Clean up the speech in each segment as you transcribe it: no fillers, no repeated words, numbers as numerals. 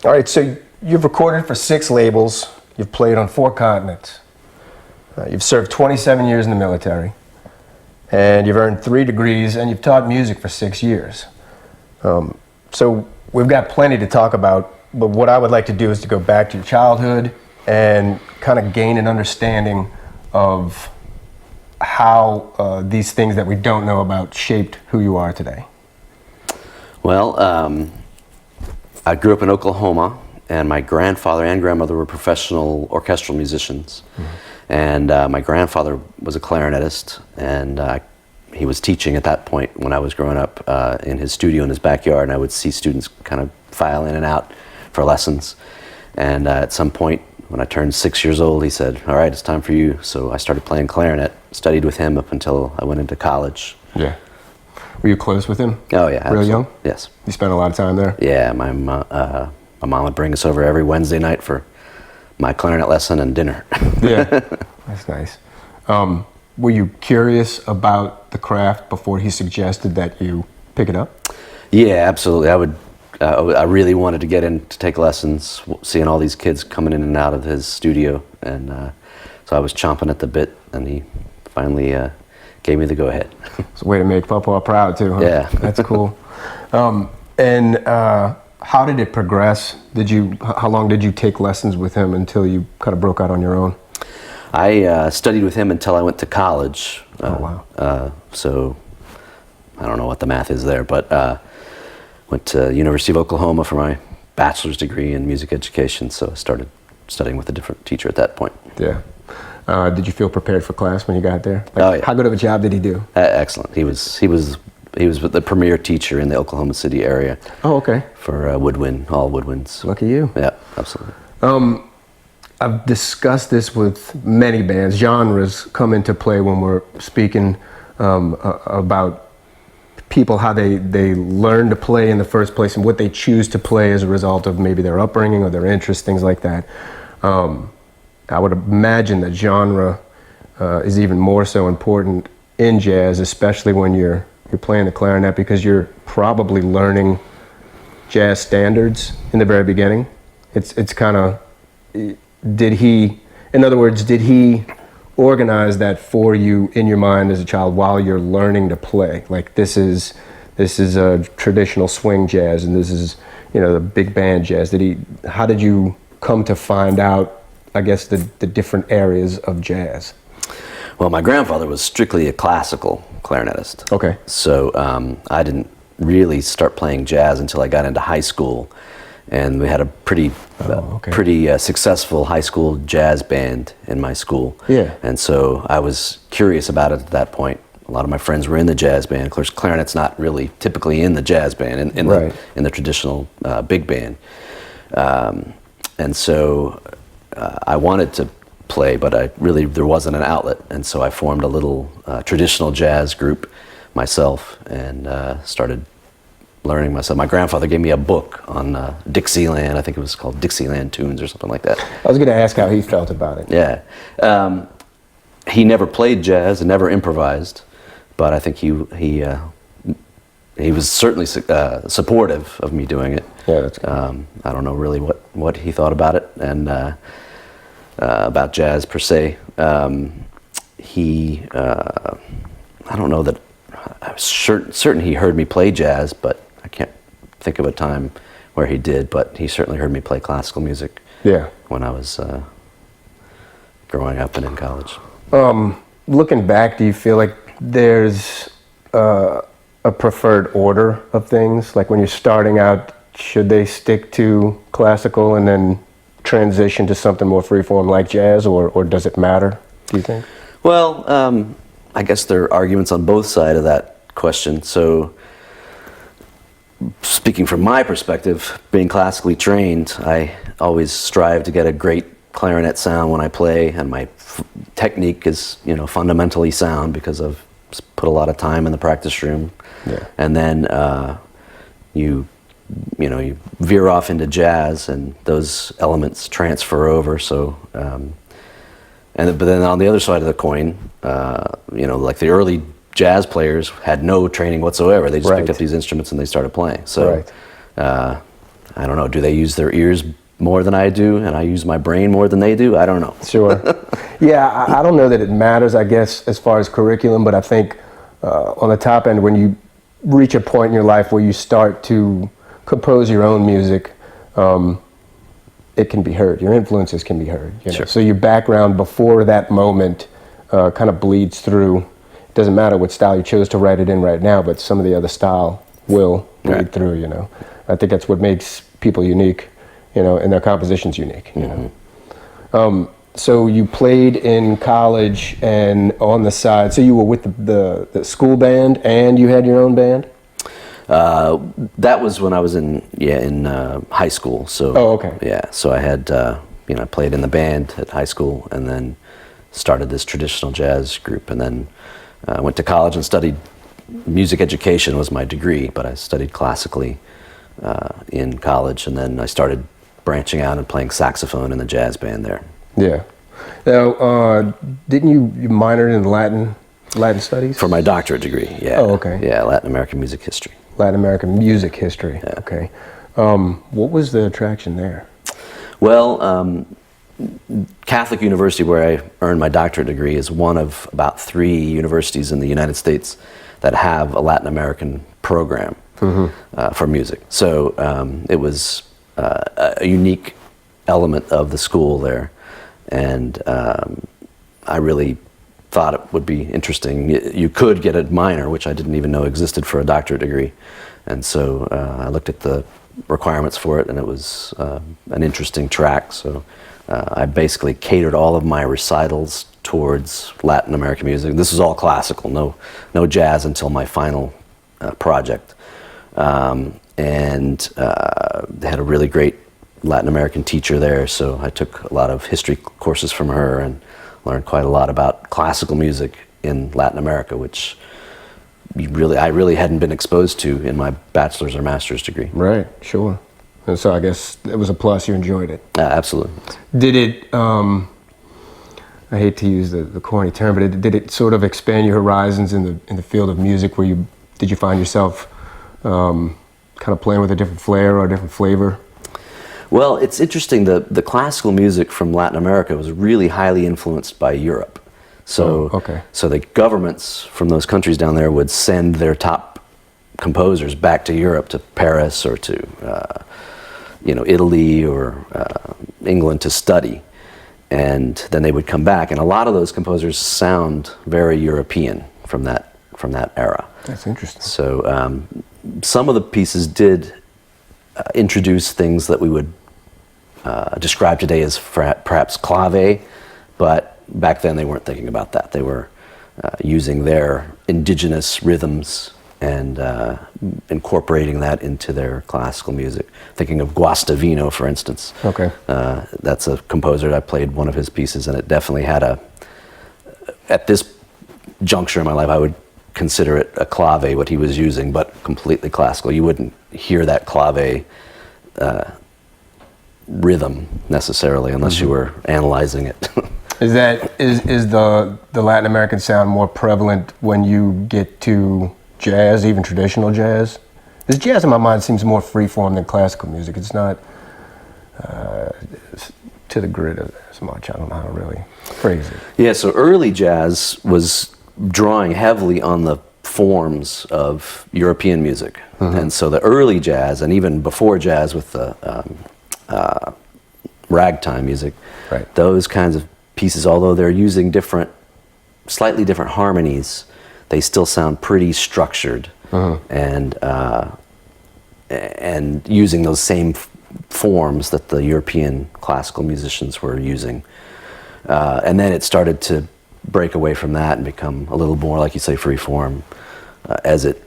All right, so you've recorded for 6 labels, you've played on 4 continents, you've served 27 years in the military, and you've earned 3 degrees, and you've taught music for 6 years. So we've got plenty to talk about, but what I would like to do is to go back to your childhood and kind of gain an understanding of how these things that we don't know about shaped who you are today. Well, I grew up in Oklahoma, and my grandfather and grandmother were professional orchestral musicians. Mm-hmm. And my grandfather was a clarinetist, and he was teaching at that point when I was growing up in his studio in his backyard, and I would see students kind of file in and out for lessons. And at some point, when I turned 6 years old, he said, "All right, it's time for you." So I started playing clarinet, studied with him up until I went into college. Yeah. Were you close with him? Oh, yeah. Real young? Yes. You spent a lot of time there? Yeah, my mom would bring us over every Wednesday night for my clarinet lesson and dinner. Yeah, that's nice. Were you curious about the craft before he suggested that you pick it up? Yeah, absolutely. I really wanted to get in to take lessons, seeing all these kids coming in and out of his studio, and so I was chomping at the bit, and he finally gave me the go-ahead. It's a way to make Papa proud too, huh? Yeah. That's cool. And how did it progress? How long did you take lessons with him until you kind of broke out on your own? I studied with him until I went to college. Oh, wow. So I don't know what the math is there, but went to University of Oklahoma for my bachelor's degree in music education, so I started studying with a different teacher at that point. Yeah. Did you feel prepared for class when you got there? Oh, yeah. How good of a job did he do? Excellent. He was the premier teacher in the Oklahoma City area. Oh, okay. For woodwind, all woodwinds. Lucky you. Yeah, absolutely. I've discussed this with many bands. Genres come into play when we're speaking about people, how they learn to play in the first place and what they choose to play as a result of maybe their upbringing or their interests, things like that. I would imagine that genre is even more so important in jazz, especially when you're playing the clarinet, because you're probably learning jazz standards in the very beginning. It's kind of, did he organize that for you in your mind as a child while you're learning to play? Like, this is a traditional swing jazz, and this is, the big band jazz. How did you come to find out, I guess, the different areas of jazz? Well, my grandfather was strictly a classical clarinetist. Okay. So I didn't really start playing jazz until I got into high school, and we had a pretty successful high school jazz band in my school. Yeah. And so I was curious about it at that point. A lot of my friends were in the jazz band. Of course, clarinet's not really typically in the jazz band, in the traditional big band. And so I wanted to play, but there wasn't an outlet, and so I formed a little traditional jazz group myself and started learning myself. My grandfather gave me a book on Dixieland. I think it was called Dixieland Tunes or something like that. I was going to ask how he felt about it. Yeah. He never played jazz and never improvised, but I think he was certainly supportive of me doing it. Yeah, that's good. I don't know really what he thought about it and about jazz per se. I don't know that I was certain he heard me play jazz, but I can't think of a time where he did. But he certainly heard me play classical music. Yeah. When I was growing up and in college. Looking back, do you feel like there's a preferred order of things? Like when you're starting out, should they stick to classical and then transition to something more freeform like jazz, or does it matter, do you think? Well, I guess there are arguments on both sides of that question. So, speaking from my perspective, being classically trained, I always strive to get a great clarinet sound when I play, and my technique is, fundamentally sound because I've put a lot of time in the practice room. Yeah. And then you veer off into jazz, and those elements transfer over. So, but then on the other side of the coin, like the early jazz players had no training whatsoever. They just picked up these instruments and they started playing. So, I don't know, do they use their ears more than I do, and I use my brain more than they do? I don't know. Sure. Yeah, I don't know that it matters, I guess, as far as curriculum, but I think on the top end, when you reach a point in your life where you start to compose your own music, it can be heard. Your influences can be heard. You know? Sure. So your background before that moment kind of bleeds through. It doesn't matter what style you chose to write it in right now, but some of the other style will bleed through, you know. I think that's what makes people unique, you know, and their compositions unique, you know. So you played in college and on the side, so you were with the school band and you had your own band? That was when I was in high school. So so I had I played in the band at high school, and then started this traditional jazz group, and then went to college and studied music education was my degree, but I studied classically in college, and then I started branching out and playing saxophone in the jazz band there. Yeah. Now, didn't you minor in Latin studies? For my doctorate degree, yeah. Oh, okay. Yeah, Latin American music history. Latin American music history. Yeah. Okay. What was the attraction there? Well, Catholic University, where I earned my doctorate degree, is one of about 3 universities in the United States that have a Latin American program for music. So it was a unique element of the school there, and I really thought it would be interesting. You could get a minor, which I didn't even know existed for a doctorate degree, and so I looked at the requirements for it, and it was an interesting track. So I basically catered all of my recitals towards Latin American music. This was all classical, no jazz until my final project, and they had a really great Latin American teacher there, so I took a lot of history courses from her and learned quite a lot about classical music in Latin America, which I really hadn't been exposed to in my bachelor's or master's degree. Right, sure. And so I guess it was a plus, you enjoyed it. Absolutely. Did it, I hate to use the corny term, but did it sort of expand your horizons in the field of music, did you find yourself kind of playing with a different flair or a different flavor? Well, it's interesting, the classical music from Latin America was really highly influenced by Europe. So, so the governments from those countries down there would send their top composers back to Europe, to Paris or to Italy or England to study, and then they would come back, and a lot of those composers sound very European from that era. That's interesting. So some of the pieces did introduce things that we would describe today as perhaps clave, but back then they weren't thinking about that. They were using their indigenous rhythms and incorporating that into their classical music. Thinking of Guastavino, for instance. Okay. That's a composer that I played one of his pieces, and it definitely had at this juncture in my life, I would consider it a clave, what he was using, but completely classical. You wouldn't hear that clave rhythm necessarily unless you were analyzing it. Is the Latin American sound more prevalent when you get to jazz, even traditional jazz? This jazz in my mind seems more free-form than classical music. It's not to the grid as much. I don't know how to really phrase it. Yeah, so early jazz was drawing heavily on the forms of European music. And so the early jazz, and even before jazz with the ragtime music, those kinds of pieces, although they're using slightly different harmonies, they still sound pretty structured, and using those same forms that the European classical musicians were using. And then it started to break away from that and become a little more, like you say, free form as it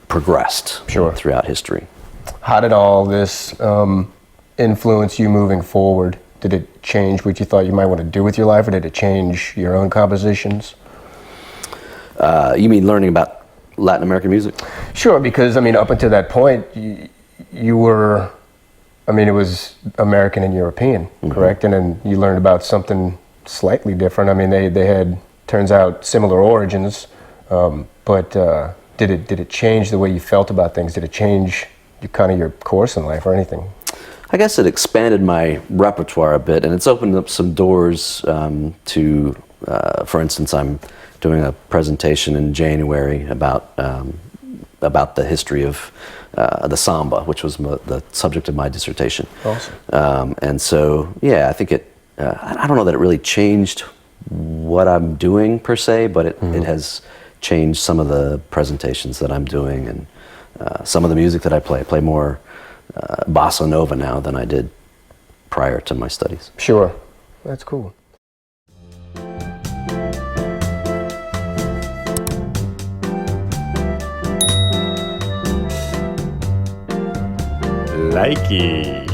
progressed throughout history. How did all this influence you moving forward? Did it change what you thought you might want to do with your life, or did it change your own compositions? You mean learning about Latin American music? Sure, because I mean, up until that point, you were, I mean, it was American and European, correct? And then you learned about something slightly different. I mean, they had, turns out, similar origins, but did it change the way you felt about things? Did it change your course in life or anything? I guess it expanded my repertoire a bit, and it's opened up some doors to, for instance, I'm doing a presentation in January about the history of the samba, which was the subject of my dissertation. Awesome. And so, yeah, I think I don't know that it really changed what I'm doing per se, but it has changed some of the presentations that I'm doing and some of the music that I play. I play more bossa nova now than I did prior to my studies. Sure. That's cool. Likey.